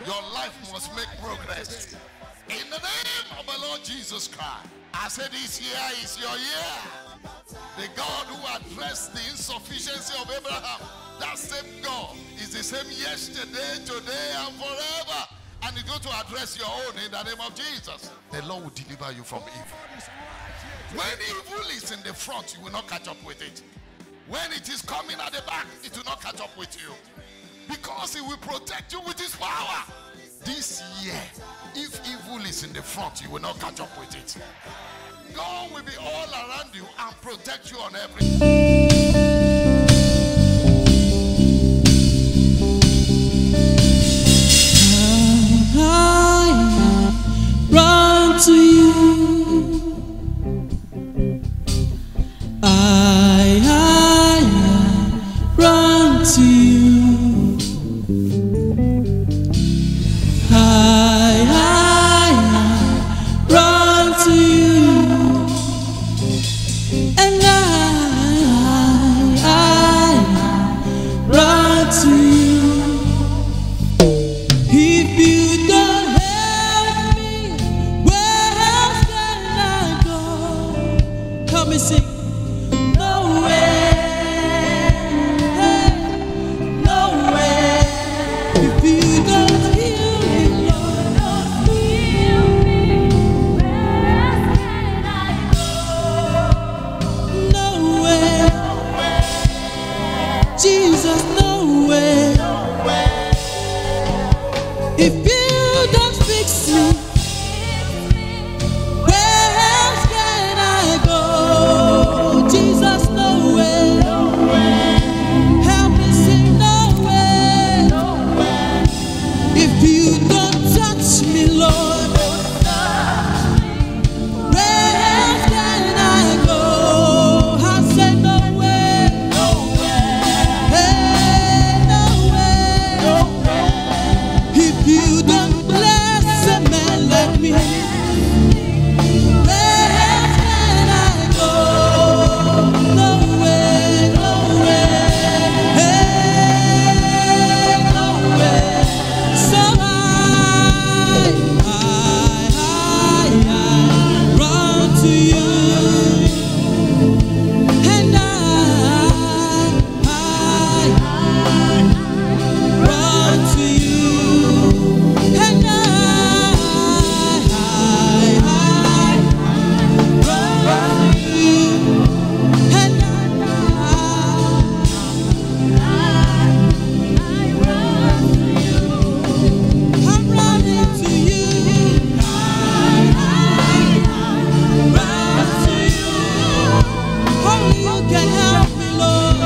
Your life must make progress. In the name of the Lord Jesus Christ. I said this year is your year. The God who addressed the insufficiency of Abraham, that same God is the same yesterday, today, and forever. And he's going to address your own in the name of Jesus. The Lord will deliver you from evil. When evil is in the front, you will not catch up with it. When it is coming at the back, it will not catch up with you. Because he will protect you with his power. This year, if evil is in the front, you will not catch up with it. God will be all around you and protect you on every. I run to you. I run to you. I run to you. And I run to you. If you don't help me, where else can I go? Help me sing. No way, no way. If you don't heal me, where else can I go? No way, Jesus, no way. If you don't fix me, where else can I go? Jesus, no way. Help me sing, no way. If you don't touch me, Lord, where else can I go? I say no way. Hey, no way. If you don't bless a man like me, where else can I go? No way, no way. Hey, no way. So I run to you. And I run to you. And I run to you. And I'm running to you. Run to you. Only you can help me, Lord.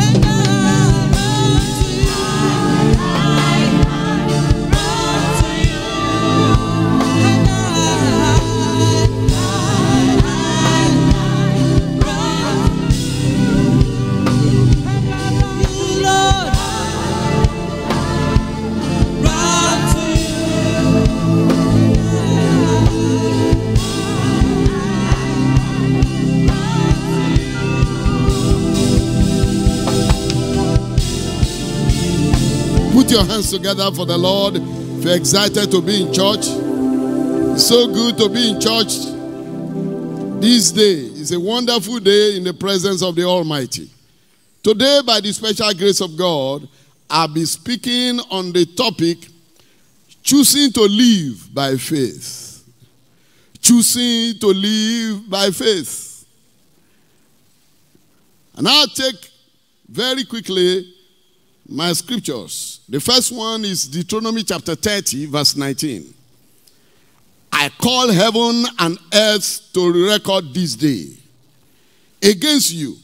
And I run to you. Run to you. And you, Lord. Run to Put your hands together for the Lord. If you're excited to be in church, it's so good to be in church. This day is a wonderful day in the presence of the Almighty. Today, by the special grace of God, I'll be speaking on the topic, choosing to live by faith. Choosing to live by faith. And I'll take very quickly my scriptures. The first one is Deuteronomy chapter 30, verse 19. I call heaven and earth to record this day against you,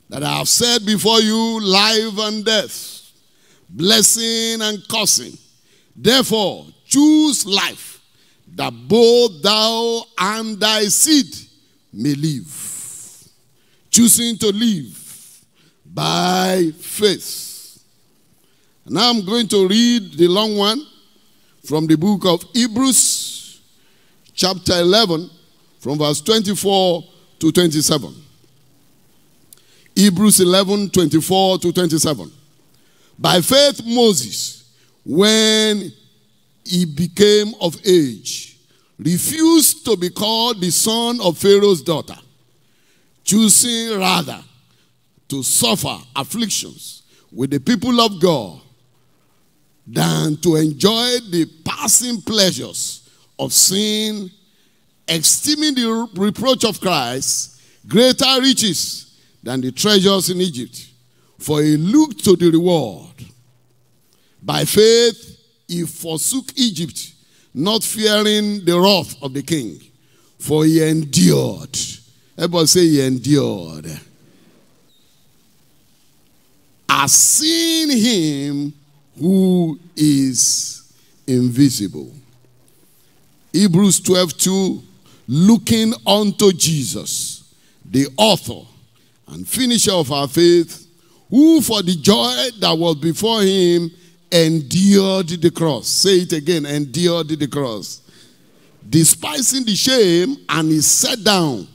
that I have set before you life and death, blessing and cursing. Therefore, choose life, that both thou and thy seed may live. Choosing to live by faith. Now I'm going to read the long one from the book of Hebrews, chapter 11, from verse 24 to 27. Hebrews 11:24-27. By faith Moses, when he became of age, refused to be called the son of Pharaoh's daughter, choosing rather to suffer afflictions with the people of God than to enjoy the passing pleasures of sin, esteeming the reproach of Christ greater riches than the treasures in Egypt, for he looked to the reward. By faith he forsook Egypt, not fearing the wrath of the king, for he endured. Everybody say he endured. As seeing him who is invisible. Hebrews 12:2, looking unto Jesus, the author and finisher of our faith, who for the joy that was before him endured the cross. Say it again, endured the cross. Despising the shame, and is set down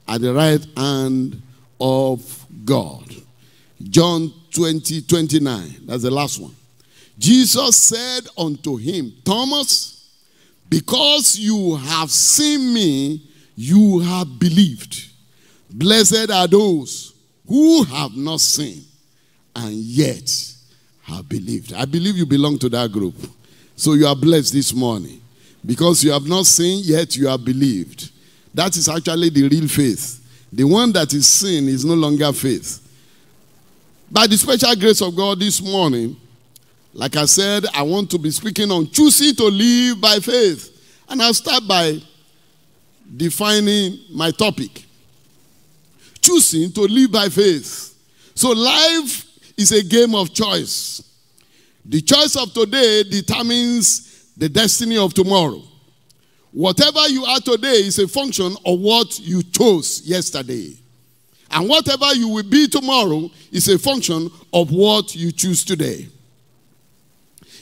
at the right hand of God. John 20:29, that's the last one. Jesus said unto him, Thomas, because you have seen me, you have believed. Blessed are those who have not seen and yet have believed. I believe you belong to that group. So you are blessed this morning. Because you have not seen, yet you have believed. That is actually the real faith. The one that is seen is no longer faith. By the special grace of God this morning, like I said, I want to be speaking on choosing to live by faith. And I'll start by defining my topic. Choosing to live by faith. So life is a game of choice. The choice of today determines the destiny of tomorrow. Whatever you are today is a function of what you chose yesterday. And whatever you will be tomorrow is a function of what you choose today.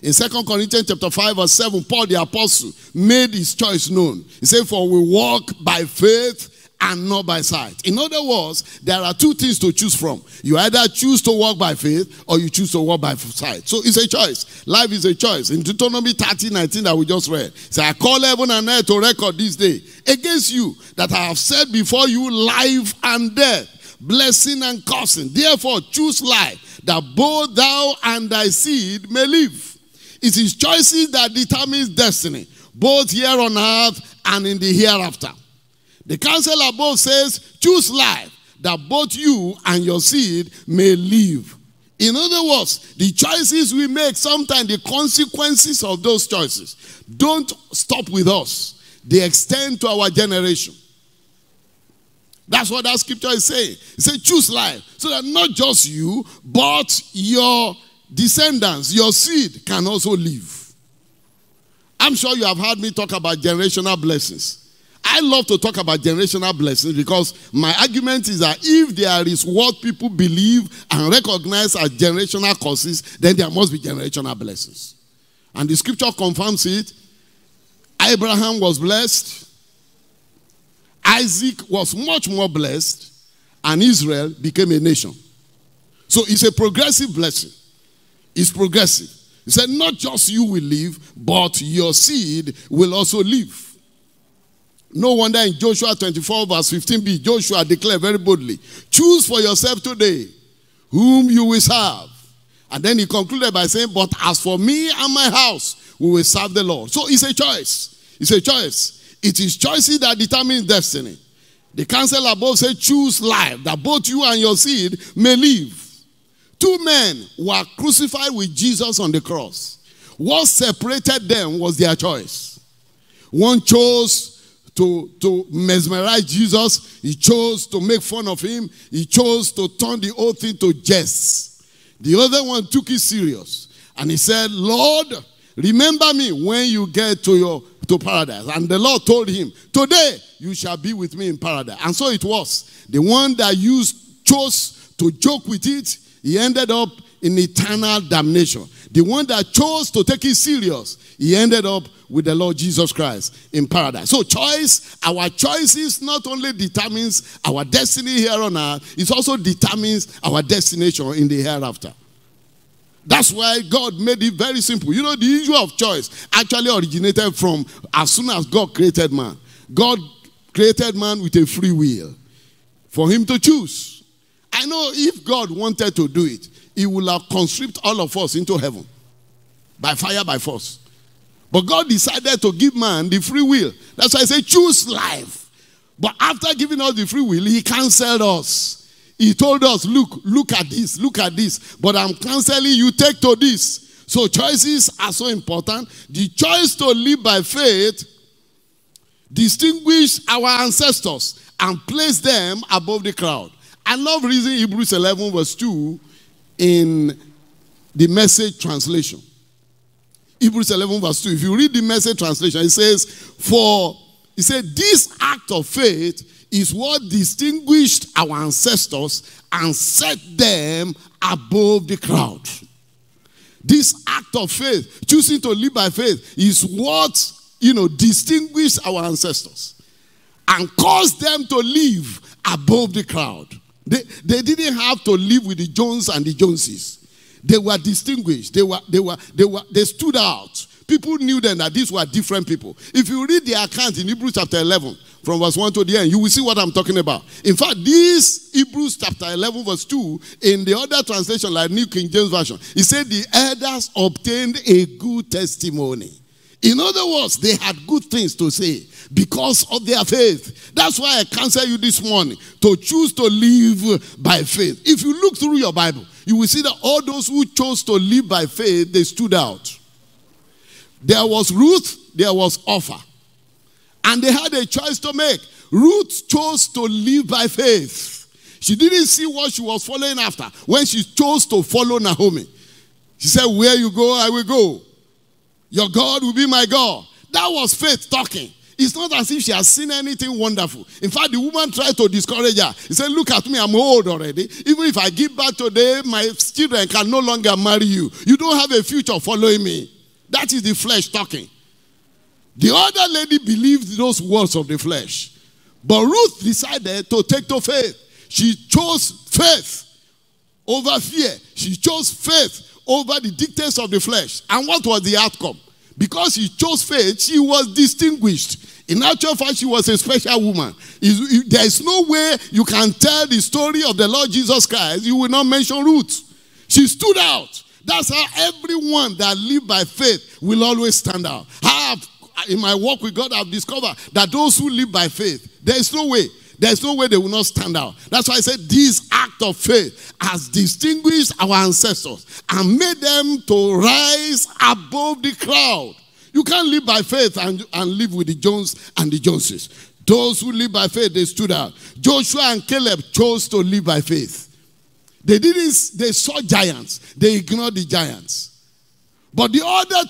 In 2 Corinthians chapter 5 verse 7, Paul the apostle made his choice known. He said, for we walk by faith and not by sight. In other words, there are two things to choose from. You either choose to walk by faith or you choose to walk by sight. So it's a choice. Life is a choice. In Deuteronomy 30:19 that we just read, so I call heaven and earth to record this day against you, that I have set before you life and death, blessing and cursing. Therefore choose life, that both thou and thy seed may live. It is choices that determines destiny, both here on earth and in the hereafter. The counsel above says, choose life, that both you and your seed may live. In other words, the choices we make, sometimes the consequences of those choices don't stop with us. They extend to our generation. That's what that scripture is saying. It says, choose life, so that not just you, but your descendants, your seed, can also live. I'm sure you have heard me talk about generational blessings. I love to talk about generational blessings because my argument is that if there is what people believe and recognize as generational causes, then there must be generational blessings. And the scripture confirms it. Abraham was blessed. Isaac was much more blessed. And Israel became a nation. So it's a progressive blessing. It's progressive. He said, not just you will live, but your seed will also live. No wonder in Joshua 24 verse 15b, Joshua declared very boldly, choose for yourself today whom you will serve. And then he concluded by saying, but as for me and my house, we will serve the Lord. So it's a choice. It's a choice. It is choices that determine destiny. The counsel above said, choose life, that both you and your seed may live. Two men were crucified with Jesus on the cross. What separated them was their choice. One chose to mesmerize Jesus. He chose to make fun of him. He chose to turn the whole thing to jest. The other one took it serious. And he said, Lord, remember me when you get to paradise. And the Lord told him, today you shall be with me in paradise. And so it was. The one that chose to joke with it, he ended up in eternal damnation. the one that chose to take it serious, he ended up with the Lord Jesus Christ in paradise. So our choices not only determines our destiny here on earth, it also determines our destination in the hereafter. That's why God made it very simple. You know, the issue of choice actually originated from as soon as God created man. God created man with a free will for him to choose. I know if God wanted to do it, he would have conscripted all of us into heaven by fire, by force. But God decided to give man the free will. That's why I say choose life. But after giving us the free will, he canceled us. He told us, look at this, but I'm canceling you, take to this. So choices are so important. The choice to live by faith distinguished our ancestors and placed them above the crowd. I love reading Hebrews 11 verse 2 in the Message translation. Hebrews 11 verse 2. If you read the Message translation, it says, this act of faith is what distinguished our ancestors and set them above the crowd. This act of faith, choosing to live by faith, is what, distinguished our ancestors and caused them to live above the crowd. They didn't have to live with the Jones and the Joneses. They were distinguished. They stood out. People knew then that these were different people. If you read the account in Hebrews chapter 11, from verse 1 to the end, you will see what I'm talking about. In fact, this Hebrews chapter 11 verse 2, in the other translation, like New King James Version, it said the elders obtained a good testimony. In other words, they had good things to say because of their faith. That's why I counsel you this morning to choose to live by faith. If you look through your Bible, you will see that all those who chose to live by faith, they stood out. There was Ruth, there was Orpah. And they had a choice to make. Ruth chose to live by faith. She didn't see what she was following after when she chose to follow Naomi. She said, where you go, I will go. Your God will be my God. That was faith talking. It's not as if she has seen anything wonderful. In fact, the woman tried to discourage her. He said, look at me, I'm old already. Even if I give birth today, my children can no longer marry you. You don't have a future following me. That is the flesh talking. The other lady believed those words of the flesh. But Ruth decided to take to faith. She chose faith over fear. She chose faith over the dictates of the flesh. And what was the outcome? Because she chose faith, she was distinguished. In actual fact, she was a special woman. There is no way you can tell the story of the Lord Jesus Christ, you will not mention Ruth. She stood out. That's how everyone that lives by faith will always stand out. In my walk with God, I've discovered that those who live by faith, there's no way they will not stand out. That's why I said this act of faith has distinguished our ancestors and made them to rise above the crowd. You can't live by faith and live with the Jones and the Joneses. Those who live by faith, they stood out. Joshua and Caleb chose to live by faith. They saw giants. They ignored the giants. But the other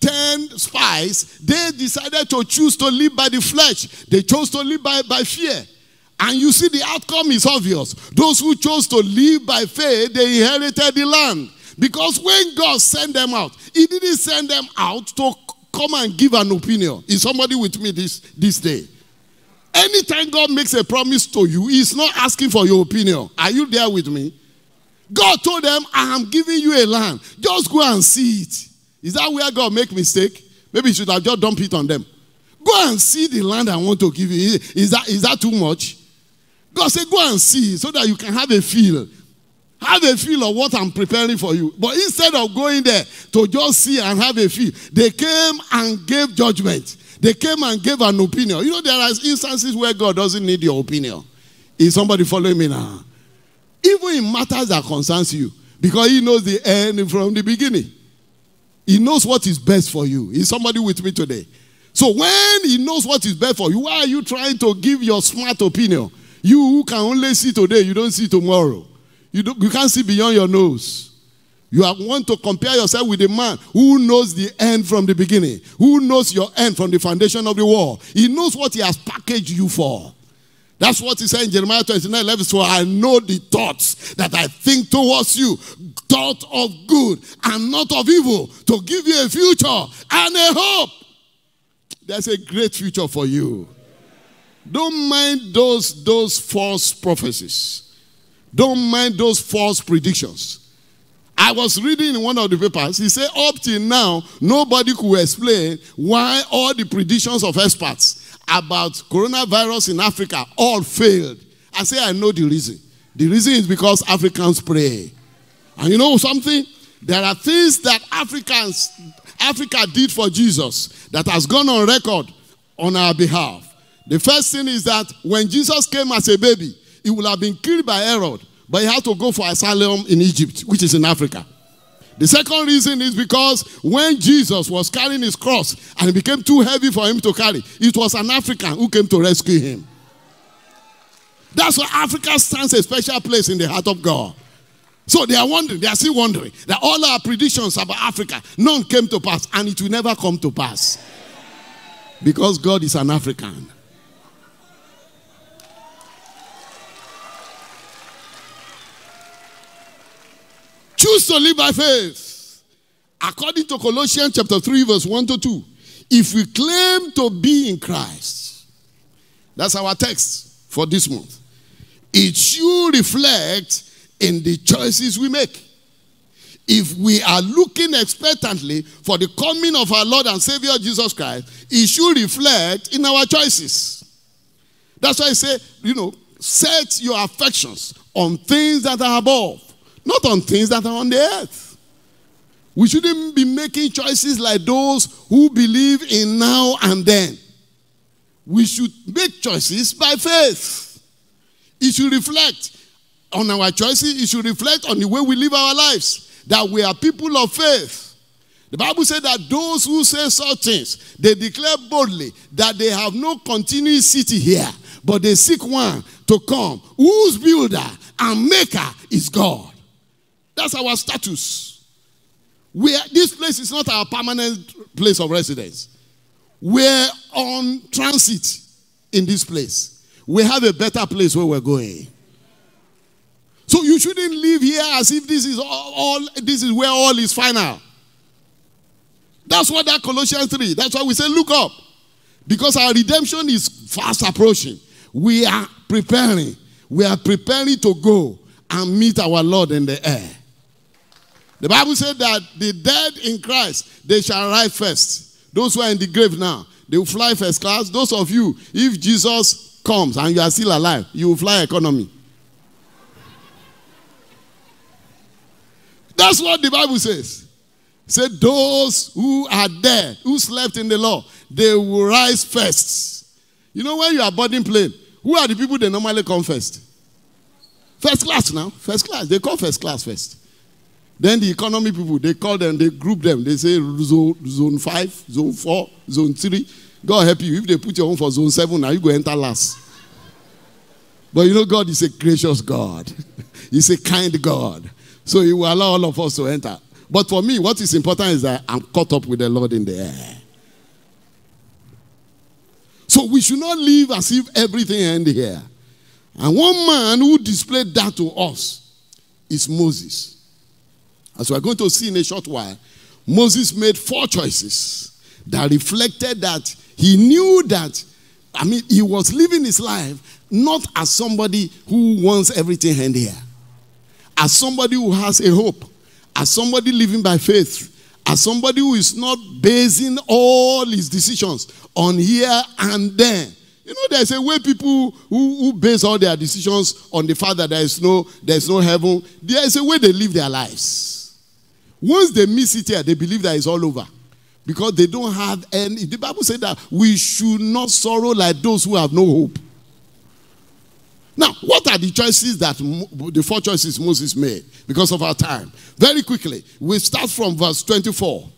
10 spies, they decided to choose to live by the flesh. They chose to live by fear. And you see the outcome is obvious. Those who chose to live by faith, they inherited the land. Because when God sent them out, he didn't send them out to come and give an opinion. Is somebody with me this day? Anytime God makes a promise to you, he's not asking for your opinion. Are you there with me? God told them, I am giving you a land. Just go and see it. Is that where God make mistake? Maybe he should have just dumped it on them. Go and see the land I want to give you. Is that too much? God said, go and see so that you can have a feel. Have a feel of what I'm preparing for you. But instead of going there to just see and have a feel, they came and gave judgment. They came and gave an opinion. You know, there are instances where God doesn't need your opinion. Is somebody following me now? Even in matters that concerns you. Because he knows the end from the beginning. He knows what is best for you. Is somebody with me today? So when he knows what is best for you, why are you trying to give your smart opinion? You who can only see today, you don't see tomorrow. You can't see beyond your nose. You want to compare yourself with a man who knows the end from the beginning. Who knows your end from the foundation of the world. He knows what he has packaged you for. That's what he said in Jeremiah 29:11. So I know the thoughts that I think towards you, thought of good and not of evil, to give you a future and a hope. There's a great future for you. Don't mind those false prophecies. Don't mind those false predictions. I was reading in one of the papers, he said up till now, nobody could explain why all the predictions of experts about coronavirus in Africa all failed. I say I know the reason. The reason is because Africans pray. And you know something? There are things that Africa did for Jesus that has gone on record on our behalf. The first thing is that when Jesus came as a baby, he would have been killed by Herod, but he had to go for asylum in Egypt, which is in Africa. The second reason is because when Jesus was carrying his cross and it became too heavy for him to carry, it was an African who came to rescue him. That's why Africa stands a special place in the heart of God. So they are still wondering that all our predictions about Africa, none came to pass, and it will never come to pass. Because God is an African. Choose to live by faith. According to Colossians chapter 3, verse 1 to 2. If we claim to be in Christ, that's our text for this month, it should reflect in the choices we make. If we are looking expectantly for the coming of our Lord and Savior Jesus Christ, it should reflect in our choices. That's why I say, set your affections on things that are above, not on things that are on the earth. We shouldn't be making choices like those who believe in now and then. We should make choices by faith. It should reflect on our choices. It should reflect on the way we live our lives, that we are people of faith. The Bible said that those who say such things, they declare boldly that they have no continuing city here, but they seek one to come, whose builder and maker is God. That's our status. This place is not our permanent place of residence. We're on transit in this place. We have a better place where we're going. So you shouldn't live here as if this is where all is final. That's what that Colossians 3, that's why we say look up. Because our redemption is fast approaching. We are preparing. We are preparing to go and meet our Lord in the air. The Bible said that the dead in Christ, they shall rise first. Those who are in the grave now, they will fly first class. Those of you, if Jesus comes and you are still alive, you will fly economy. That's what the Bible says. It said those who are dead, who slept in the Lord, they will rise first. You know, when you are boarding plane, who are the people that normally come first? First class now. First class. They call first class first. Then the economy people, they call them, they group them. They say zone 5, zone 4, zone 3. God help you. If they put you on for zone 7, now you go enter last. But you know, God is a gracious God. He's a kind God. So he will allow all of us to enter. But for me, what is important is that I'm caught up with the Lord in the air. So we should not live as if everything ends here. And one man who displayed that to us is Moses. As we're going to see in a short while, Moses made 4 choices that reflected that he knew that, he was living his life not as somebody who wants everything hand here. As somebody who has a hope. As somebody living by faith. As somebody who is not basing all his decisions on here and there. You know, there's a way people who base all their decisions on the fact that there's no heaven. There's a way they live their lives. Once they miss it here, they believe that it's all over. Because they don't have any. The Bible said that we should not sorrow like those who have no hope. Now, what are the choices the 4 choices Moses made because of our time? Very quickly, we start from verse 24.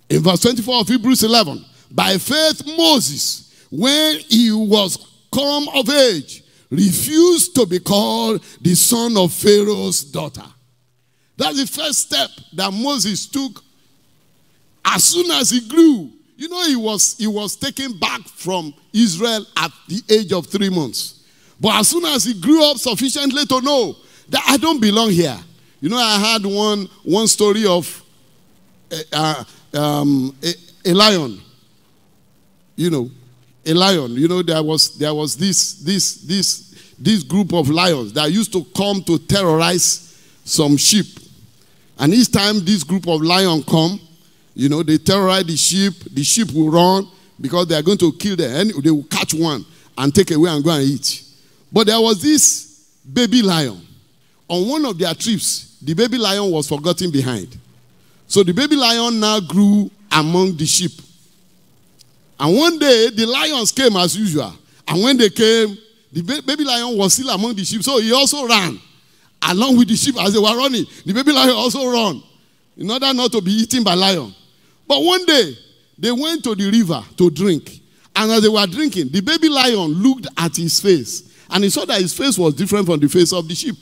In verse 24 of Hebrews 11, by faith Moses, when he was come of age, refused to be called the son of Pharaoh's daughter. That's the first step that Moses took. As soon as he grew, You know, he was taken back from Israel at the age of 3 months. But as soon as he grew up sufficiently to know that I don't belong here. You know, I had one story of a lion. You know, a lion. You know, there was this group of lions that used to come to terrorize some sheep. And each time this group of lions come, you know, they terrorize the sheep will run because they are going to kill them. And they will catch one and take away and go and eat. But there was this baby lion. On one of their trips, the baby lion was forgotten behind. So the baby lion now grew among the sheep. And one day, the lions came as usual. And when they came, the baby lion was still among the sheep. So he also ran along with the sheep as they were running. The baby lion also ran in order not to be eaten by lion. But one day, they went to the river to drink. And as they were drinking, the baby lion looked at his face. And he saw that his face was different from the face of the sheep.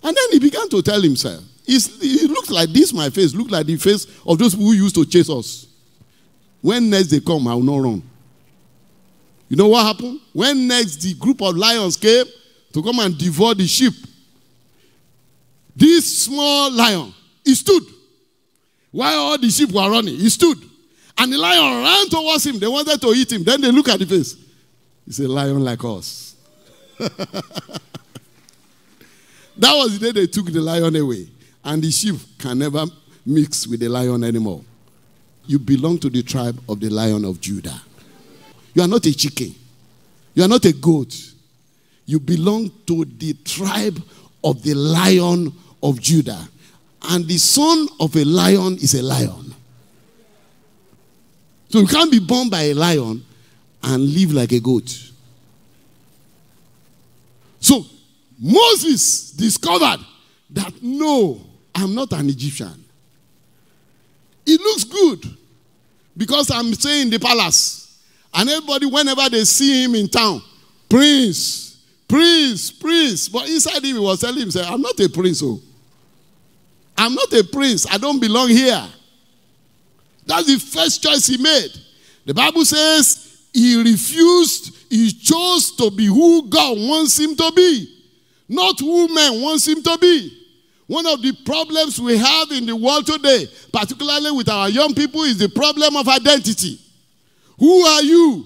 And then he began to tell himself, it looks like this, my face, look like the face of those who used to chase us. When next they come, I will not run. You know what happened? When next the group of lions came to come and devour the sheep, this small lion, he stood. While all the sheep were running, he stood. And the lion ran towards him. They wanted to eat him. Then they look at the face. He's a lion like us. That was the day they took the lion away. And the sheep can never mix with the lion anymore. You belong to the tribe of the Lion of Judah. You are not a chicken. You are not a goat. You belong to the tribe of the Lion of Judah. And the son of a lion is a lion. So you can't be born by a lion and live like a goat. So Moses discovered that no, I'm not an Egyptian. It looks good because I'm staying in the palace. And everybody, whenever they see him in town, prince, prince, prince. But inside him, he was telling himself, I'm not a prince. Oh. I'm not a prince. I don't belong here. That's the first choice he made. The Bible says he refused, he chose to be who God wants him to be, not who man wants him to be. One of the problems we have in the world today, particularly with our young people, is the problem of identity. Who are you?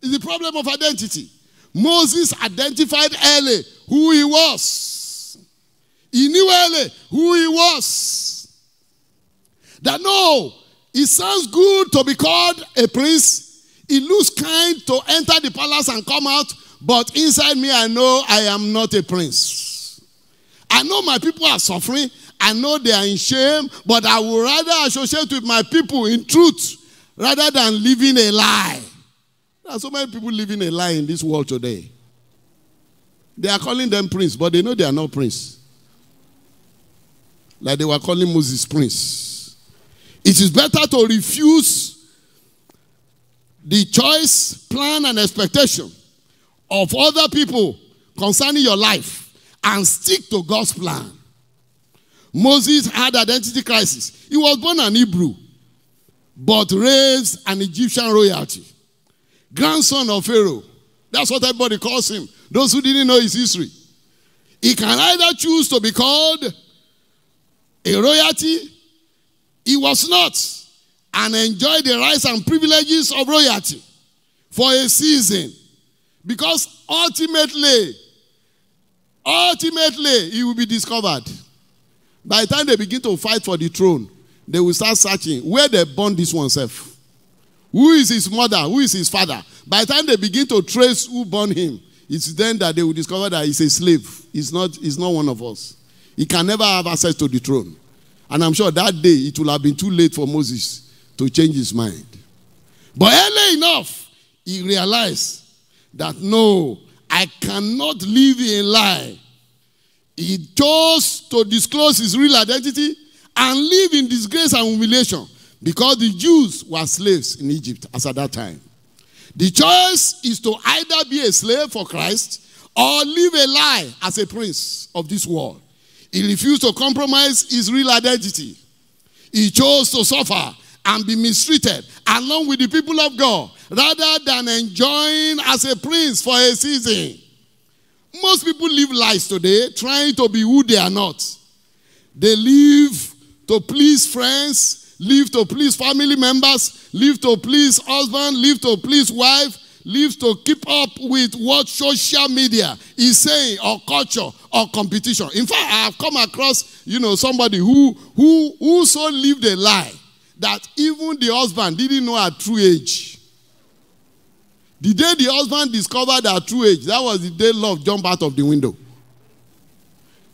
It's the problem of identity. Moses identified early who he was. He knew early who he was. That no, it sounds good to be called a prince. It looks kind to enter the palace and come out, but inside me I know I am not a prince. I know my people are suffering. I know they are in shame, but I would rather associate with my people in truth rather than living a lie. There are so many people living a lie in this world today. They are calling them prince, but they know they are not prince. Like they were calling Moses prince. It is better to refuse the choice, plan, and expectation of other people concerning your life and stick to God's plan. Moses had identity crisis. He was born an Hebrew, but raised an Egyptian royalty. Grandson of Pharaoh. That's what everybody calls him. Those who didn't know his history. He can either choose to be called a royalty. He was not, and enjoy the rights and privileges of royalty for a season. Because ultimately, he will be discovered. By the time they begin to fight for the throne, they will start searching where they born this one self. Who is his mother? Who is his father? By the time they begin to trace who born him, it's then that they will discover that he's a slave. He's not one of us. He can never have access to the throne. And I'm sure that day it will have been too late for Moses to change his mind. But early enough, he realized that no, I cannot live in lie. He chose to disclose his real identity and live in disgrace and humiliation because the Jews were slaves in Egypt as at that time. The choice is to either be a slave for Christ or live a lie as a prince of this world. He refused to compromise his real identity. He chose to suffer and be mistreated along with the people of God rather than enjoying as a prince for a season. Most people live lives today trying to be who they are not. They live to please friends, live to please family members, live to please husband, live to please wife, live to keep up with what social media is saying, or culture, or competition. In fact, I have come across, somebody who so lived a lie that even the husband didn't know her true age. The day the husband discovered her true age, that was the day love jumped out of the window.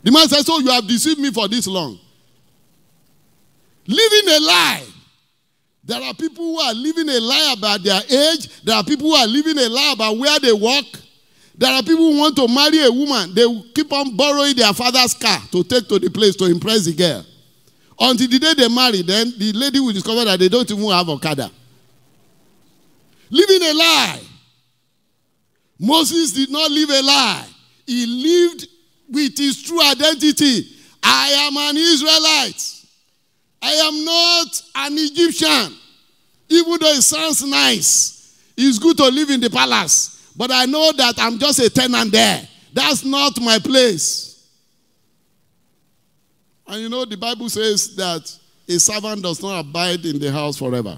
The man said, so you have deceived me for this long. Living a lie. There are people who are living a lie about their age. There are people who are living a lie about where they work. There are people who want to marry a woman. They will keep on borrowing their father's car to take to the place to impress the girl. Until the day they marry, then the lady will discover that they don't even have Okada. Living a lie. Moses did not live a lie. He lived with his true identity. I am an Israelite. I am not an Egyptian. Even though it sounds nice, it's good to live in the palace. But I know that I'm just a tenant there. That's not my place. And the Bible says that a servant does not abide in the house forever.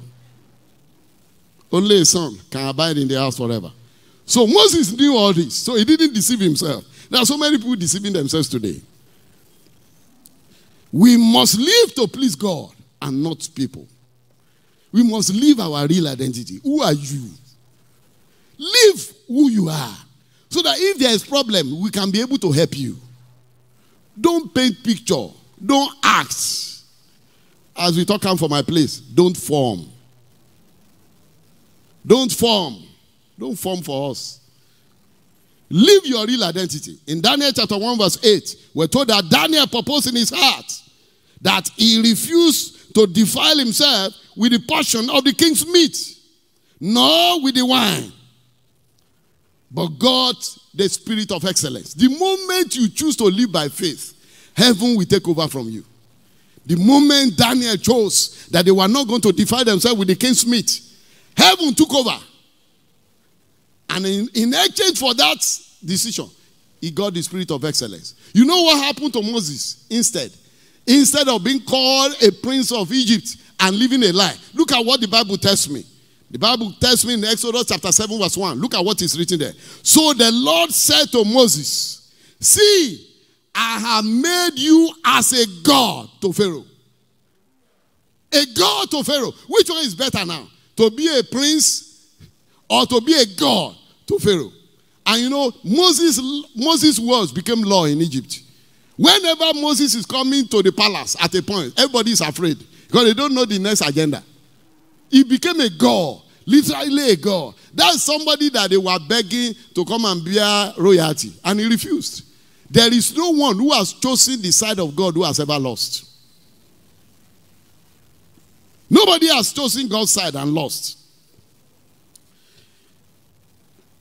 Only a son can abide in the house forever. So Moses knew all this, so he didn't deceive himself. There are so many people deceiving themselves today. We must live to please God and not people. We must live our real identity. Who are you? Live who you are. So that if there is problem, we can be able to help you. Don't paint picture. Don't act. As we talk from my place, don't form. Don't form. Don't form for us. Live your real identity. In Daniel chapter 1 verse 8, we're told that Daniel proposed in his heart that he refused to defile himself with the portion of the king's meat, nor with the wine, but got the spirit of excellence. The moment you choose to live by faith, heaven will take over from you. The moment Daniel chose that they were not going to defile themselves with the king's meat, heaven took over. And in exchange for that decision, he got the spirit of excellence. You know what happened to Moses instead? Instead of being called a prince of Egypt and living a lie. Look at what the Bible tells me. The Bible tells me in Exodus chapter 7 verse 1. Look at what is written there. So the Lord said to Moses, see, I have made you as a god to Pharaoh. A god to Pharaoh. Which one is better now? To be a prince or to be a god to Pharaoh? And Moses' words became law in Egypt. Whenever Moses is coming to the palace at a point, everybody is afraid because they don't know the next agenda. He became a god, literally a god. That's somebody that they were begging to come and bear royalty, and he refused. There is no one who has chosen the side of God who has ever lost. Nobody has chosen God's side and lost.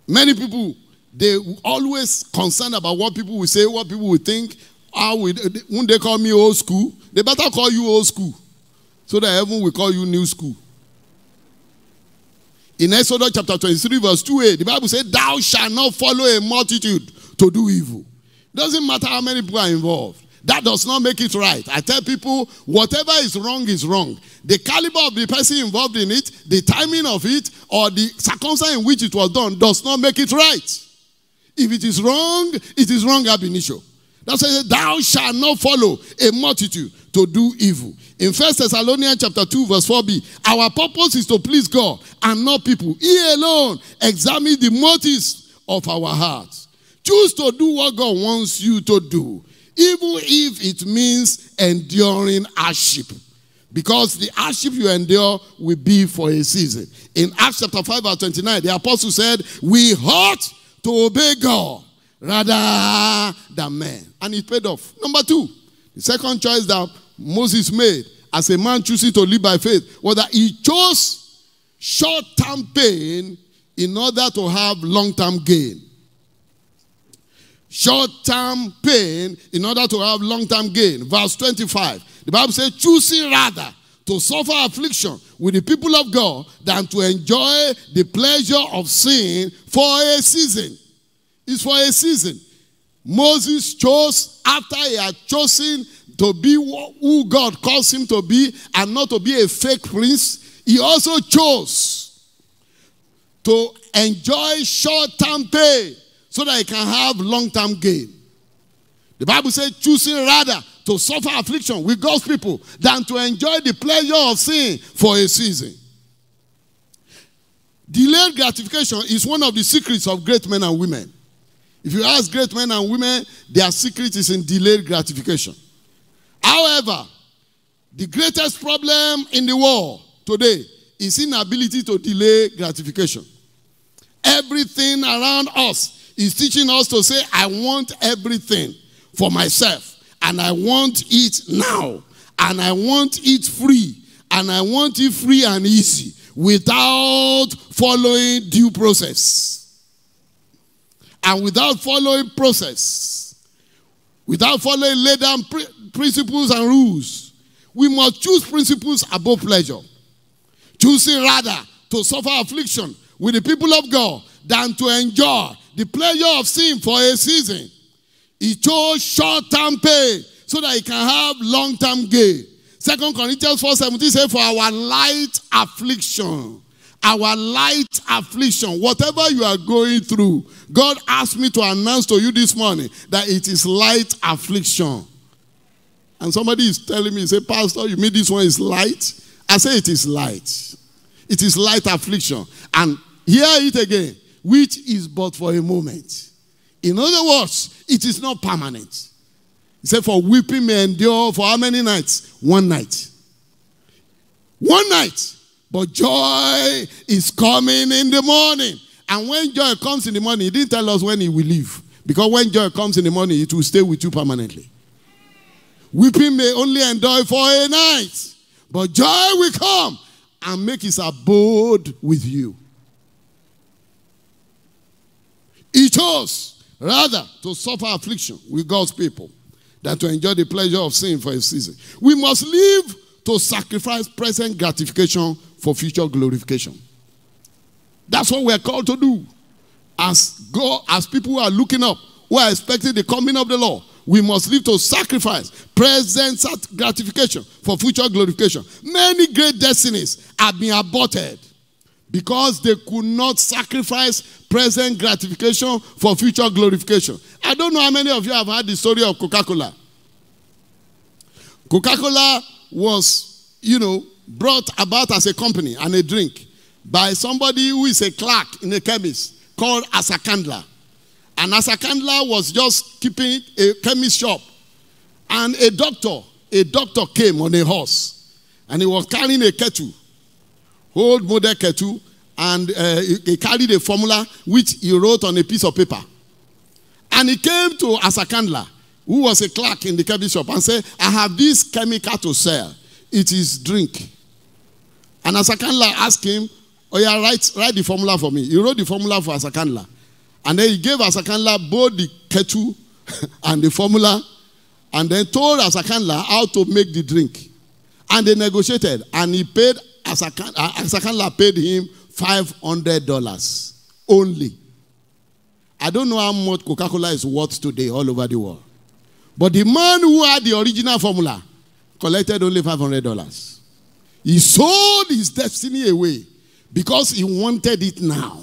Many people, they always concerned about what people will say, what people will think. When they call me old school, they better call you old school, so that heaven will call you new school. In Exodus chapter 23 verse 2a, the Bible says, thou shalt not follow a multitude to do evil. Doesn't matter how many people are involved. That does not make it right. I tell people, whatever is wrong is wrong. The caliber of the person involved in it, the timing of it, or the circumstance in which it was done does not make it right. If it is wrong ab initio. That's why it says, thou shalt not follow a multitude to do evil. In 1 Thessalonians chapter 2 verse 4b, our purpose is to please God and not people. He alone examines the motives of our hearts. Choose to do what God wants you to do, even if it means enduring hardship. Because the hardship you endure will be for a season. In Acts chapter 5 verse 29, the apostle said, we ought to obey God rather than men. And it paid off. Number 2, the second choice that Moses made as a man choosing to live by faith was that he chose short-term pain in order to have long-term gain. Short-term pain in order to have long-term gain. Verse 25. The Bible says, choosing rather to suffer affliction with the people of God than to enjoy the pleasure of sin for a season. It's for a season. Moses chose, after he had chosen to be who God calls him to be and not to be a fake prince, he also chose to enjoy short-term pay so that he can have long-term gain. The Bible says, choosing rather to suffer affliction with God's people than to enjoy the pleasure of sin for a season. Delayed gratification is one of the secrets of great men and women. If you ask great men and women, their secret is in delayed gratification. However, the greatest problem in the world today is inability to delay gratification. Everything around us is teaching us to say, I want everything for myself. And I want it now. And I want it free. And I want it free and easy without following due process. And without following process, without following laid down principles and rules, we must choose principles above pleasure. Choosing rather to suffer affliction with the people of God than to enjoy the pleasure of sin for a season. He chose short-term pay so that he can have long-term gain. 2 Corinthians 4:17 says, for our light affliction, whatever you are going through, God asked me to announce to you this morning that it is light affliction. And somebody is telling me, say, Pastor, you mean this one is light? I say it is light. It is light affliction. And hear it again, which is but for a moment. In other words, it is not permanent. He said, for weeping may endure for how many nights? One night. One night. But joy is coming in the morning. And when joy comes in the morning, he didn't tell us when he will leave. Because when joy comes in the morning, it will stay with you permanently. Weeping may only endure for a night. But joy will come and make his abode with you. He chose rather to suffer affliction with God's people than to enjoy the pleasure of sin for a season. We must live to sacrifice present gratification for future glorification. That's what we are called to do. As people who are looking up, who are expecting the coming of the Lord, we must live to sacrifice present gratification for future glorification. Many great destinies have been aborted because they could not sacrifice present gratification for future glorification. I don't know how many of you have heard the story of Coca-Cola. Coca-Cola was, brought about as a company and a drink by somebody who is a clerk in a chemist called Asakandla. And Asakandla was just keeping a chemist shop. And a doctor came on a horse. And he was carrying a kettle, old model kettle, and he carried a formula which he wrote on a piece of paper. And he came to Asakandla, who was a clerk in the chemist shop, and said, I have this chemical to sell. It is drink. And Asakandla asked him, oh yeah, write the formula for me. He wrote the formula for Asakandla. And then he gave Asakandla both the kettle and the formula, and then told Asakandla how to make the drink. And they negotiated, and he paid Asakandla paid him $500 only. I don't know how much Coca-Cola is worth today all over the world. But the man who had the original formula collected only $500. He sold his destiny away because he wanted it now.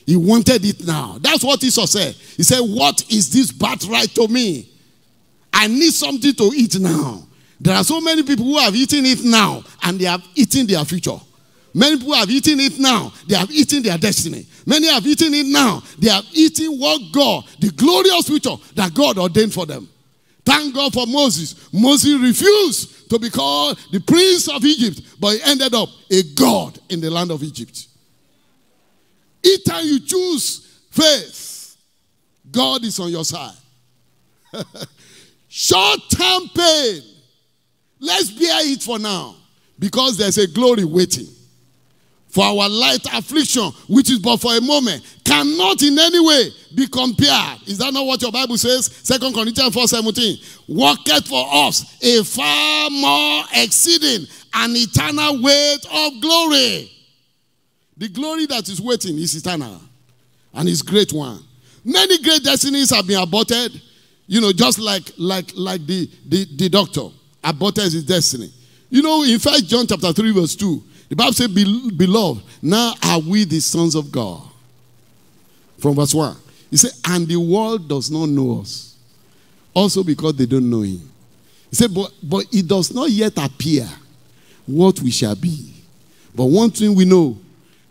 He wanted it now. That's what Esau said. He said, what is this birthright to me? I need something to eat now. There are so many people who have eaten it now and they have eaten their future. Many people have eaten it now. They have eaten their destiny. Many have eaten it now. They have eaten what God, the glorious future that God ordained for them. Thank God for Moses. Moses refused to be called the prince of Egypt, but he ended up a god in the land of Egypt. Each time you choose faith, God is on your side. Short-term pain, let's bear it for now, because there's a glory waiting. For our light affliction, which is but for a moment, cannot in any way be compared. Is that not what your Bible says? 2 Corinthians 4:17. Worketh for us a far more exceeding an eternal weight of glory. The glory that is waiting is eternal and is great one. Many great destinies have been aborted, just like the doctor aborted his destiny. In 1 John chapter 3 verse 2, the Bible says, beloved, now are we the sons of God. From verse 1, he said, and the world does not know us, also because they don't know him. He said, but it does not yet appear what we shall be. But one thing we know,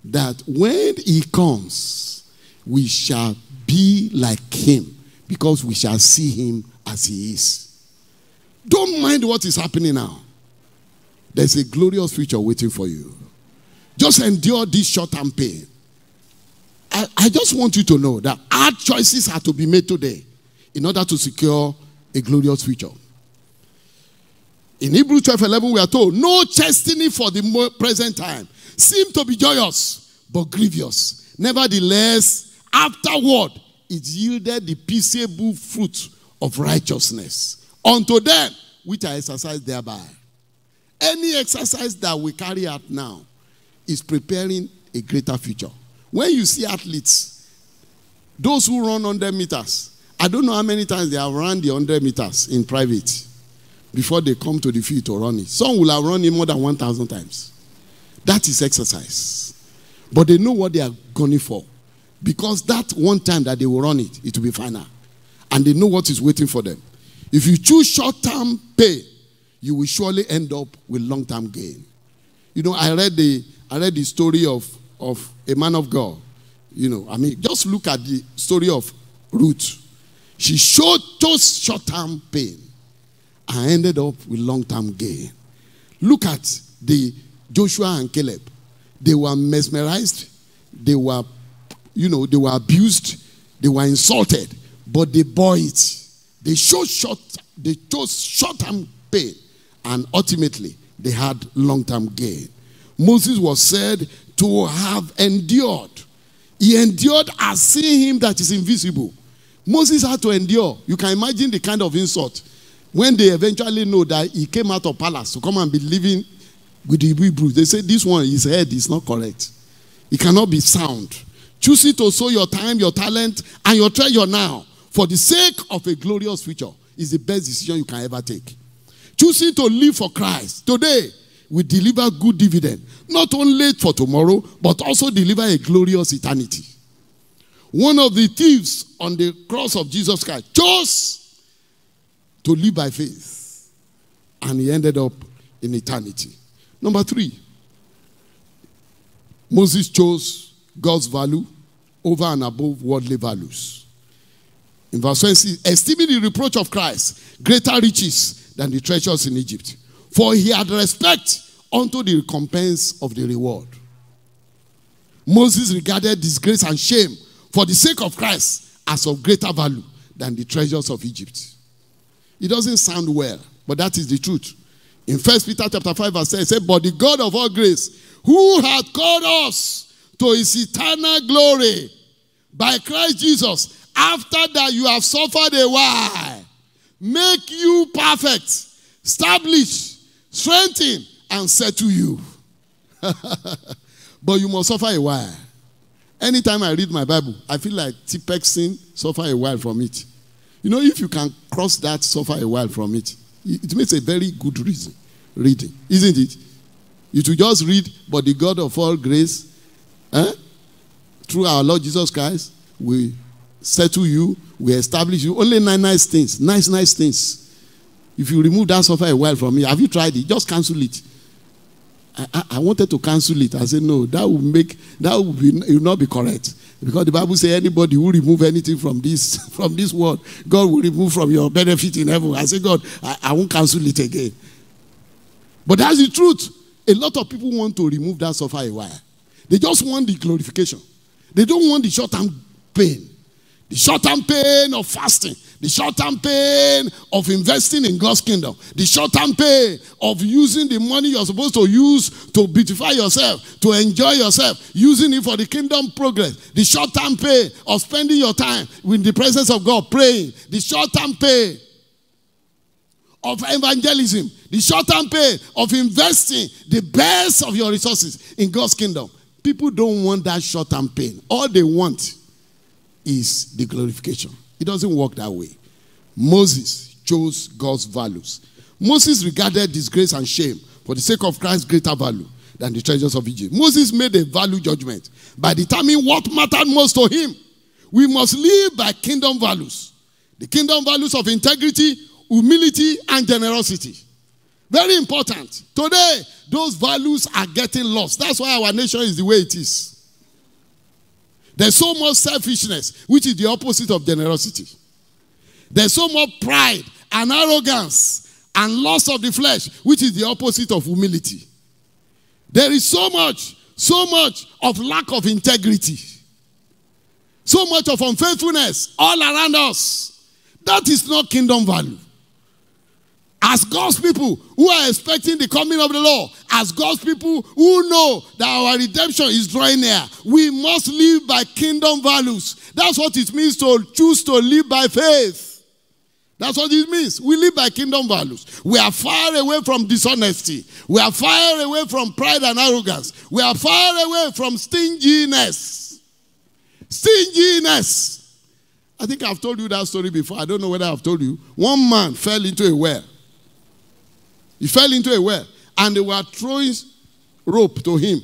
that when he comes, we shall be like him, because we shall see him as he is. Don't mind what is happening now. There's a glorious future waiting for you. Just endure this short-term pain. I just want you to know that hard choices are to be made today in order to secure a glorious future. In Hebrews 12:11, we are told, no chastening for the present time seem to be joyous, but grievous. Nevertheless, afterward, it yielded the peaceable fruit of righteousness unto them which are exercised thereby. Any exercise that we carry out now is preparing a greater future. When you see athletes, those who run 100 meters, I don't know how many times they have run the 100 meters in private before they come to the field to run it. Some will have run it more than 1,000 times. That is exercise. But they know what they are going for. Because that one time that they will run it, it will be final. And they know what is waiting for them. If you choose short-term pay, you will surely end up with long-term gain. I read the story of a man of God. Just look at the story of Ruth. She chose short-term pain and ended up with long-term gain. Look at the Joshua and Caleb. They were mesmerized. They were abused. They were insulted. But they bore it. They chose short-term pain. And ultimately, they had long-term gain. Moses was said to have endured. He endured as seeing him that is invisible. Moses had to endure. You can imagine the kind of insult. When they eventually know that he came out of palace to come and be living with the Hebrews, they say, this one, his head is not correct. He cannot be sound. Choosing to sow your time, your talent, and your treasure now for the sake of a glorious future is the best decision you can ever take. Choosing to live for Christ today will deliver good dividend, not only for tomorrow, but also deliver a glorious eternity. One of the thieves on the cross of Jesus Christ chose to live by faith, and he ended up in eternity. Number 3, Moses chose God's value over and above worldly values. In verse 20, esteeming the reproach of Christ greater riches than the treasures in Egypt, for he had respect unto the recompense of the reward. Moses regarded disgrace and shame for the sake of Christ as of greater value than the treasures of Egypt. It doesn't sound well, but that is the truth. In 1 Peter chapter 5 verse 10, it says, but the God of all grace, who hath called us to his eternal glory by Christ Jesus, after that you have suffered a while, make you perfect, establish, strengthen, and settle you. But you must suffer a while. Anytime I read my Bible, I feel like T-Pexing, suffer a while from it. If you can cross that, suffer a while from it, it makes a very good reading, isn't it? You should just read, but the God of all grace, through our Lord Jesus Christ, we settle you, we establish you. Only nice things, nice things. If you remove that, suffer a while from me, have you tried it? Just cancel it. I wanted to cancel it. I said, no, that will not be correct. Because the Bible says anybody who remove anything from this world, God will remove from your benefit in heaven. I said, God, I won't cancel it again. But that's the truth. A lot of people want to remove that suffer a while. They just want the glorification. They don't want the short-term pain. The short-term pain of fasting. The short-term pain of investing in God's kingdom. The short-term pain of using the money you're supposed to use to beautify yourself, to enjoy yourself, using it for the kingdom progress. The short-term pain of spending your time in the presence of God, praying. The short-term pain of evangelism, the short-term pain of investing the best of your resources in God's kingdom. People don't want that short-term pain. All they want is the glorification. It doesn't work that way. Moses chose God's values. Moses regarded disgrace and shame for the sake of Christ's greater value than the treasures of Egypt. Moses made a value judgment by determining what mattered most to him. We must live by kingdom values. The kingdom values of integrity, humility, and generosity. Very important. Today, those values are getting lost. That's why our nation is the way it is. There's so much selfishness, which is the opposite of generosity. There's so much pride and arrogance and lust of the flesh, which is the opposite of humility. There is so much of lack of integrity. So much of unfaithfulness all around us. That is not kingdom value. As God's people who are expecting the coming of the Lord, as God's people who know that our redemption is drawing near, we must live by kingdom values. That's what it means to choose to live by faith. That's what it means. We live by kingdom values. We are far away from dishonesty. We are far away from pride and arrogance. We are far away from stinginess. Stinginess. I think I've told you that story before. I don't know whether I've told you. One man fell into a well. He fell into a well. And they were throwing rope to him.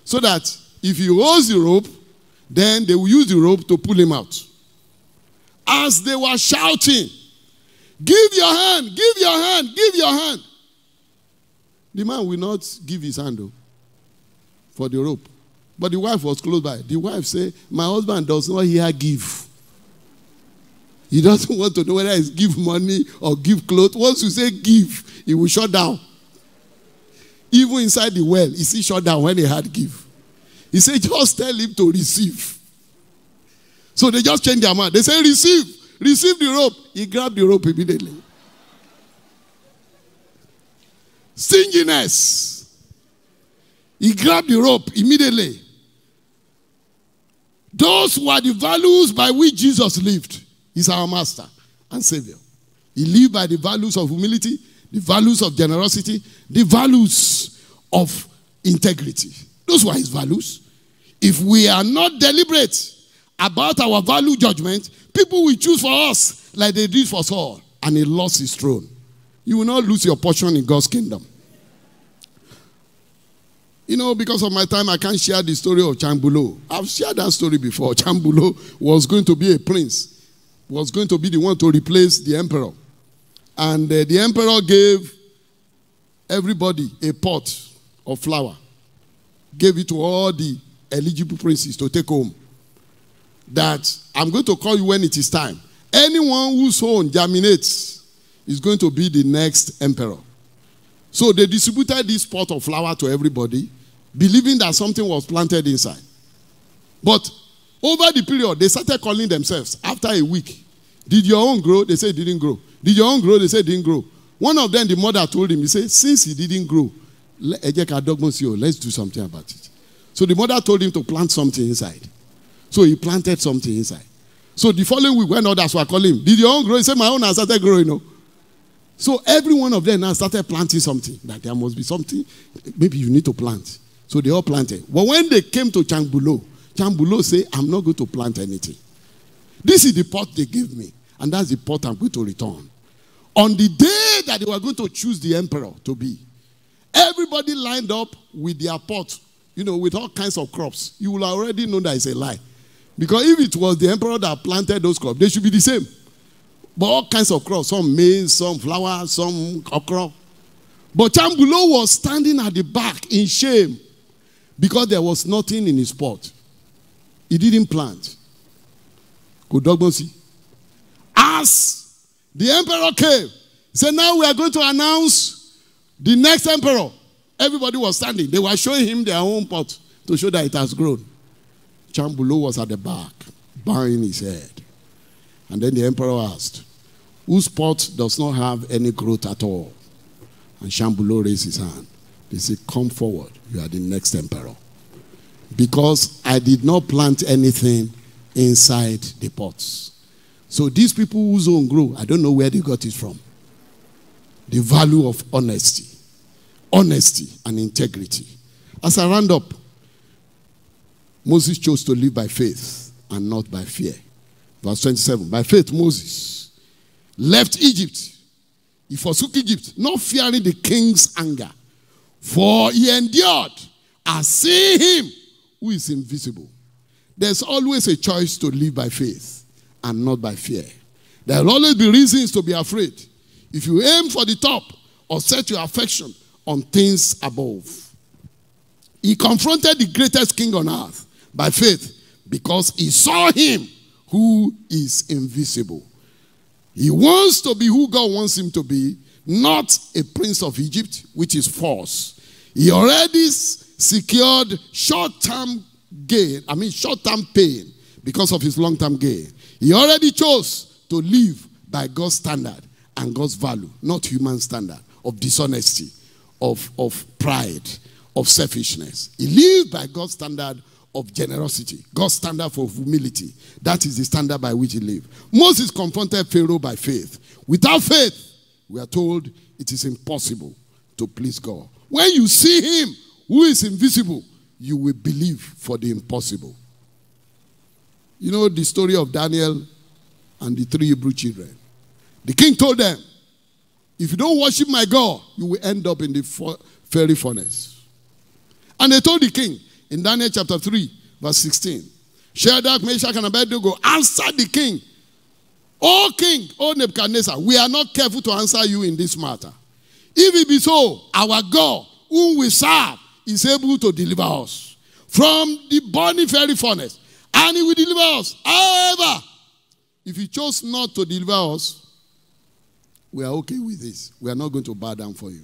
So that if he holds the rope, then they will use the rope to pull him out. As they were shouting, give your hand, give your hand, give your hand. The man will not give his hand though, for the rope. But the wife was close by. The wife said, my husband does not hear give. He doesn't want to know whether it's give money or give clothes. Once you say give, he will shut down. Even inside the well, he see shut down when he had give. He said, just tell him to receive. So they just changed their mind. They say, receive. Receive the rope. He grabbed the rope immediately. Stinginess. He grabbed the rope immediately. Those were the values by which Jesus lived. He's our master and savior. He lived by the values of humility, the values of generosity, the values of integrity. Those were his values. If we are not deliberate about our value judgment, people will choose for us like they did for Saul, and he lost his throne. You will not lose your portion in God's kingdom. You know, because of my time, I can't share the story of Chambulo. I've shared that story before. Chambulo was going to be a prince, was going to be the one to replace the emperor. And the emperor gave everybody a pot of flour, gave it to all the eligible princes to take home. That I'm going to call you when it is time. Anyone whose own germinates is going to be the next emperor. So they distributed this pot of flour to everybody, believing that something was planted inside. But over the period, they started calling themselves after a week. Did your own grow? They said it didn't grow. Did your own grow? They said it didn't grow. One of them, the mother told him, he said, since he didn't grow, let's do something about it. So the mother told him to plant something inside. So he planted something inside. So the following week, when others were calling him, did your own grow? He said, my own has started growing. You know? So every one of them now started planting something. That there must be something, maybe you need to plant. So they all planted. But when they came to Chambulo, Chambulo said, I'm not going to plant anything. This is the pot they gave me. And that's the pot I'm going to return. On the day that they were going to choose the emperor to be, everybody lined up with their pot, you know, with all kinds of crops. You will already know that it's a lie. Because if it was the emperor that planted those crops, they should be the same. But all kinds of crops, some maize, some flour, some okra. But Chambulo was standing at the back in shame because there was nothing in his pot. He didn't plant. As the emperor came, he said, now we are going to announce the next emperor. Everybody was standing. They were showing him their own pot to show that it has grown. Chambulo was at the back, bowing his head. And then the emperor asked, whose pot does not have any growth at all? And Chambulo raised his hand. They said, come forward. You are the next emperor. Because I did not plant anything inside the pots. So these people whose own grow, I don't know where they got it from. the value of honesty. Honesty and integrity. As I round up, Moses chose to live by faith and not by fear. Verse 27. By faith, Moses left Egypt. He forsook Egypt, not fearing the king's anger. For he endured as seeing him who is invisible. There's always a choice to live by faith and not by fear. There will always be reasons to be afraid. If you aim for the top or set your affection on things above. He confronted the greatest king on earth by faith because he saw him who is invisible. He wants to be who God wants him to be, not a prince of Egypt, which is false. He already secured short-term gain, short-term pain because of his long-term gain. He already chose to live by God's standard and God's value, not human standard of dishonesty, of pride, of selfishness. He lived by God's standard of generosity, God's standard for humility. That is the standard by which he lived. Moses confronted Pharaoh by faith. Without faith, we are told it is impossible to please God. When you see him who is invisible, you will believe for the impossible. You know the story of Daniel and the 3 Hebrew children. The king told them, if you don't worship my God, you will end up in the fiery furnace. And they told the king, in Daniel chapter 3, verse 16, Shadrach, Meshach, and Abednego answered the king, O king, O Nebuchadnezzar, we are not careful to answer you in this matter. If it be so, our God, whom we serve, is able to deliver us from the burning fiery furnace, and he will deliver us. However, if he chose not to deliver us, we are okay with this. We are not going to bow down for you.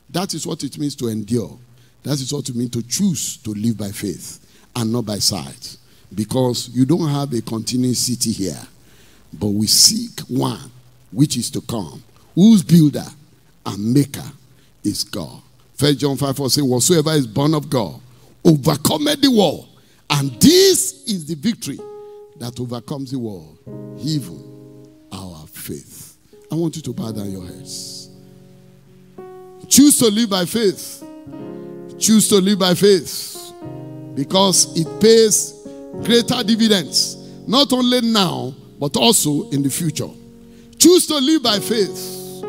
That is what it means to endure. That is what it means to choose to live by faith and not by sight. Because you don't have a continuing city here, but we seek one which is to come, whose builder and maker is God. 1 John 5:4 says, whatsoever is born of God overcometh the world. And this is the victory that overcomes the world, even our faith. I want you to bow down your heads. Choose to live by faith. Choose to live by faith because it pays greater dividends, not only now, but also in the future. Choose to live by faith.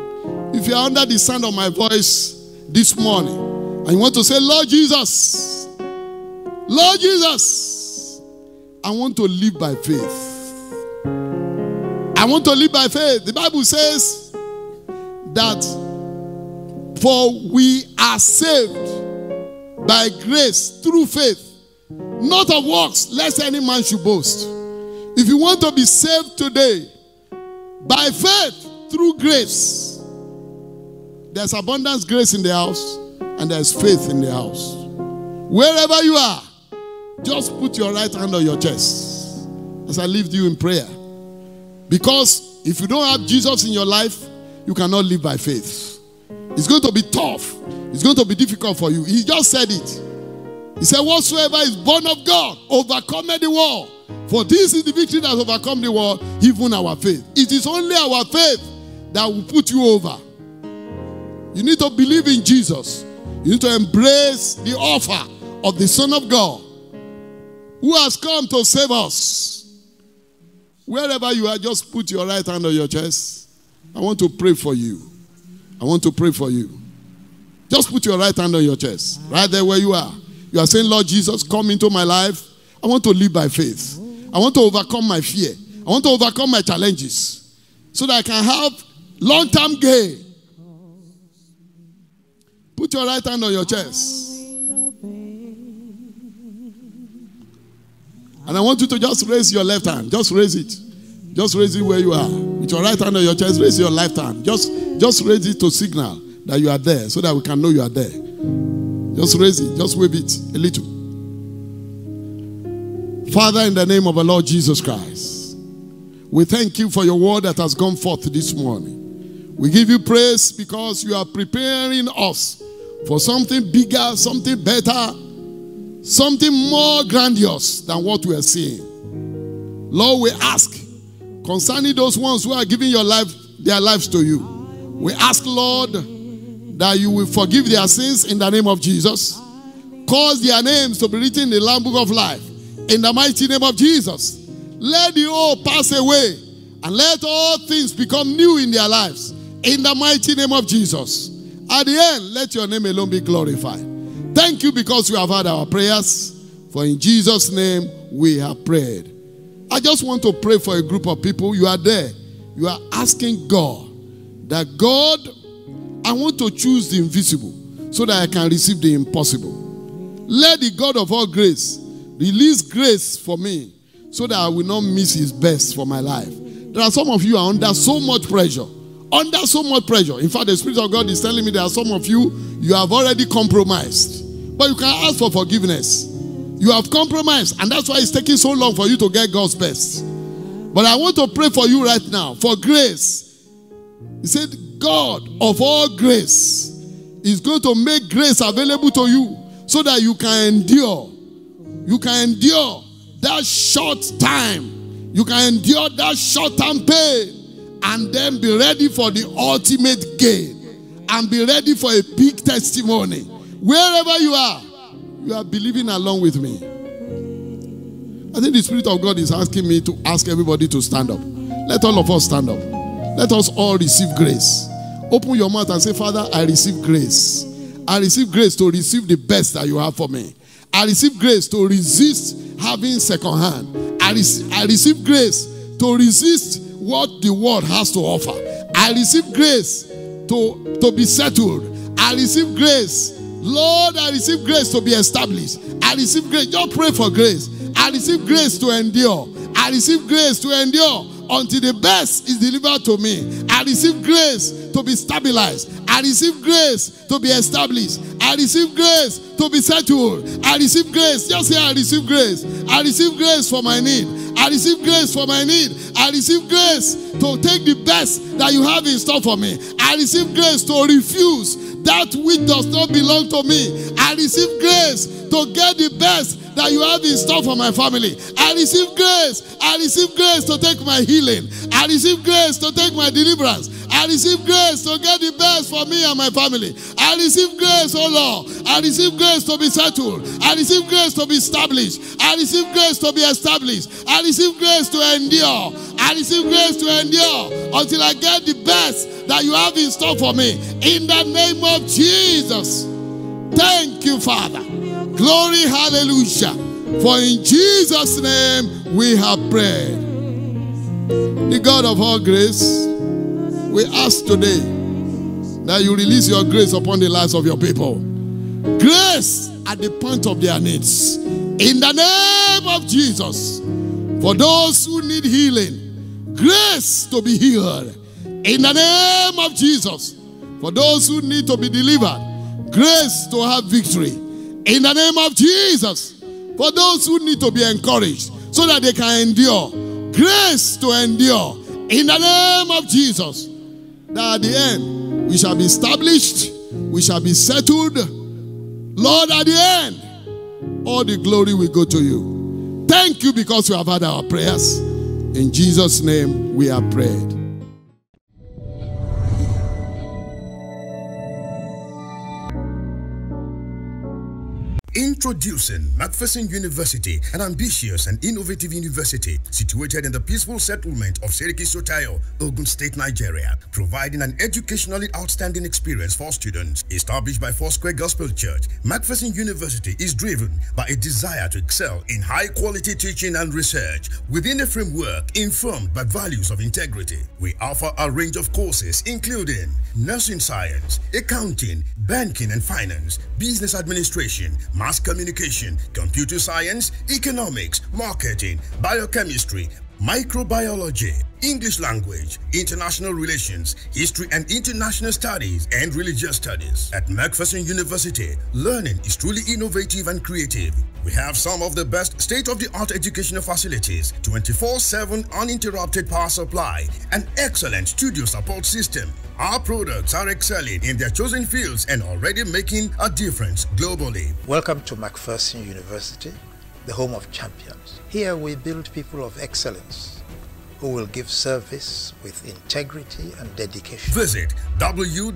If you are under the sound of my voice this morning, and you want to say, Lord Jesus, I want to live by faith. I want to live by faith. The Bible says that for we are saved by grace through faith, not of works, lest any man should boast. If you want to be saved today, by faith through grace, there's abundance grace in the house and there's faith in the house. Wherever you are, just put your right hand on your chest as I leave you in prayer. Because if you don't have Jesus in your life, you cannot live by faith. It's going to be tough. It's going to be difficult for you. He just said it. He said, whatsoever is born of God overcometh the world. For this is the victory that has overcome the world, even our faith. It is only our faith that will put you over. You need to believe in Jesus. You need to embrace the offer of the Son of God, who has come to save us. Wherever you are, just put your right hand on your chest. I want to pray for you. I want to pray for you. Just put your right hand on your chest. Right there where you are. You are saying, Lord Jesus, come into my life. I want to live by faith. I want to overcome my fear. I want to overcome my challenges so that I can have long-term gain. Put your right hand on your chest. And I want you to just raise your left hand. Just raise it. Just raise it where you are. With your right hand on your chest, raise your left hand. Just raise it to signal that you are there so that we can know you are there. Just raise it. Just wave it a little. Father, in the name of our Lord Jesus Christ, we thank you for your word that has gone forth this morning. We give you praise because you are preparing us for something bigger, something better, something more grandiose than what we are seeing. Lord, we ask concerning those ones who are giving their lives to you. We ask, Lord, that you will forgive their sins in the name of Jesus. Cause their names to be written in the Lamb Book of Life in the mighty name of Jesus. Let the old pass away and let all things become new in their lives in the mighty name of Jesus. At the end, let your name alone be glorified. Thank you because you have heard our prayers. For in Jesus' name we have prayed. I just want to pray for a group of people. You are there. You are asking God that, God, I want to choose the invisible so that I can receive the impossible. Let the God of all grace release grace for me so that I will not miss his best for my life. There are some of you are under so much pressure. Under so much pressure. In fact, the Spirit of God is telling me there are some of you, you have already compromised. But you can ask for forgiveness. You have compromised, and that's why it's taking so long for you to get God's best. But I want to pray for you right now for grace. He said, God of all grace is going to make grace available to you so that you can endure. You can endure that short time. You can endure that short-term pain and then be ready for the ultimate gain and be ready for a big testimony. Wherever you are believing along with me. I think the Spirit of God is asking me to ask everybody to stand up. Let all of us stand up. Let us all receive grace. Open your mouth and say, Father, I receive grace. I receive grace to receive the best that you have for me. I receive grace to resist having second hand. I receive grace to resist what the world has to offer. I receive grace to be settled. I receive grace. Lord, I receive grace to be established. I receive grace. Just pray for grace. I receive grace to endure. I receive grace to endure until the best is delivered to me. I receive grace to be stabilized. I receive grace to be established. I receive grace to be settled. I receive grace. Just say, I receive grace. I receive grace for my need. I receive grace for my need. I receive grace to take the best that you have in store for me. I receive grace to refuse that which does not belong to me. I receive grace to get the best that you have in store for my family. I receive grace. I receive grace to take my healing. I receive grace to take my deliverance. I receive grace to get the best for me and my family. I receive grace, oh Lord. I receive grace to be settled. I receive grace to be established. I receive grace to be established. I receive grace to endure. I receive grace to endure until I get the best that you have in store for me. In the name of Jesus. Thank you, Father. Glory, hallelujah. For in Jesus' name we have prayed. The God of all grace, we ask today that you release your grace upon the lives of your people. Grace at the point of their needs. In the name of Jesus. For those who need healing, grace to be healed. In the name of Jesus. For those who need to be delivered, grace to have victory. In the name of Jesus. For those who need to be encouraged so that they can endure, grace to endure. In the name of Jesus. That at the end, we shall be established, we shall be settled. Lord, at the end, all the glory will go to you. Thank you because you have heard our prayers. In Jesus' name we have prayed. Introducing McPherson University, an ambitious and innovative university situated in the peaceful settlement of Seriki Sotayo, Ogun State, Nigeria, providing an educationally outstanding experience for students. Established by Foursquare Gospel Church, McPherson University is driven by a desire to excel in high-quality teaching and research within a framework informed by values of integrity. We offer a range of courses including nursing science, accounting, banking and finance, business administration, mass communication, computer science, economics, marketing, biochemistry, microbiology, English language, international relations, history and international studies, and religious studies. At McPherson University, learning is truly innovative and creative. We have some of the best state-of-the-art educational facilities, 24/7 uninterrupted power supply, and excellent studio support system. Our products are excelling in their chosen fields and already making a difference globally. Welcome to McPherson University, the home of champions. Here we build people of excellence who will give service with integrity and dedication. Visit www.mcu.edu.ng.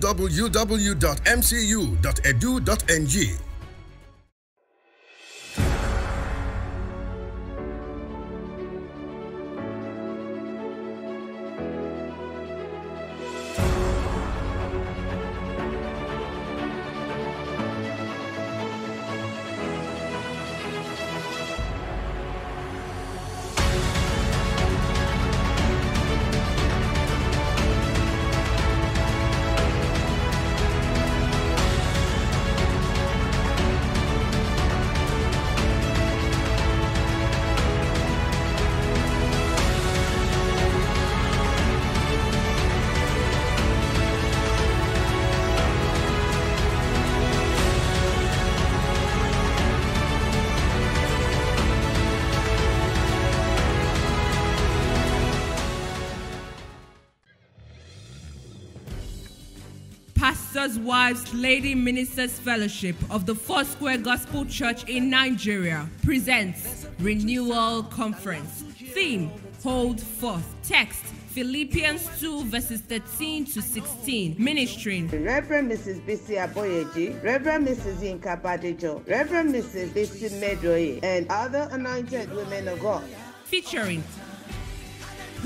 Pastors' Wives Lady Ministers Fellowship of the Foursquare Gospel Church in Nigeria presents Renewal Conference. Theme, Hold Forth. Text, Philippians 2 verses 13 to 16. Ministering Reverend Mrs. Bisi Aboyeji, Reverend Mrs. Yinka Badejo, Reverend Mrs. Bisi Medroye, and other anointed women of God. Featuring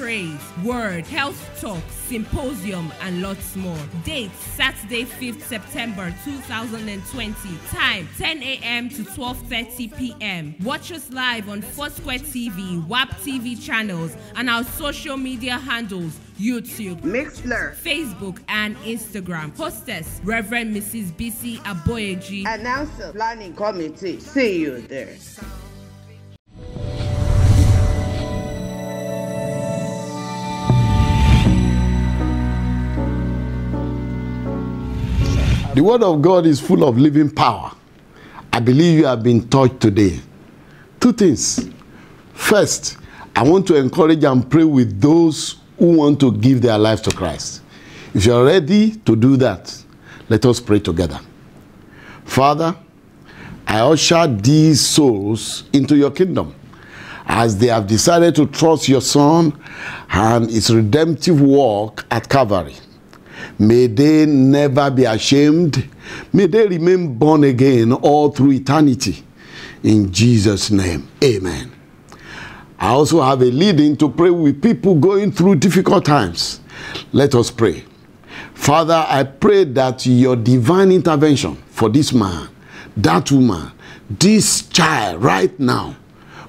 praise, word, health talk, symposium, and lots more. Date, Saturday, 5th September 2020. Time, 10 a.m. to 12:30 p.m. Watch us live on Foursquare TV, WAP TV channels, and our social media handles, YouTube, Mixler, Facebook, and Instagram. Hostess, Reverend Mrs. Bisi Aboyeji. Announcer, Planning Committee. See you there. The word of God is full of living power. I believe you have been touched today. Two things. First, I want to encourage and pray with those who want to give their lives to Christ. If you are ready to do that, let us pray together. Father, I usher these souls into your kingdom as they have decided to trust your Son and his redemptive work at Calvary. May they never be ashamed. May they remain born again all through eternity. In Jesus' name, amen. I also have a leading to pray with people going through difficult times. Let us pray. Father, I pray that your divine intervention for this man, that woman, this child right now,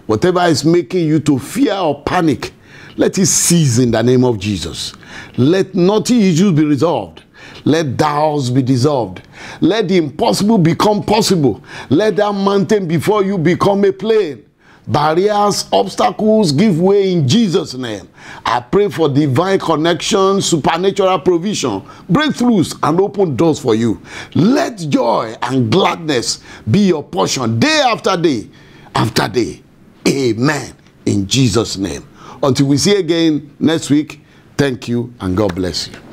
whatever is making you to fear or panic, let it cease in the name of Jesus. Let naughty issues be resolved. Let doubts be dissolved. Let the impossible become possible. Let that mountain before you become a plain. Barriers, obstacles give way in Jesus' name. I pray for divine connection, supernatural provision, breakthroughs, and open doors for you. Let joy and gladness be your portion day after day after day. Amen. In Jesus' name. Until we see again next week, thank you and God bless you.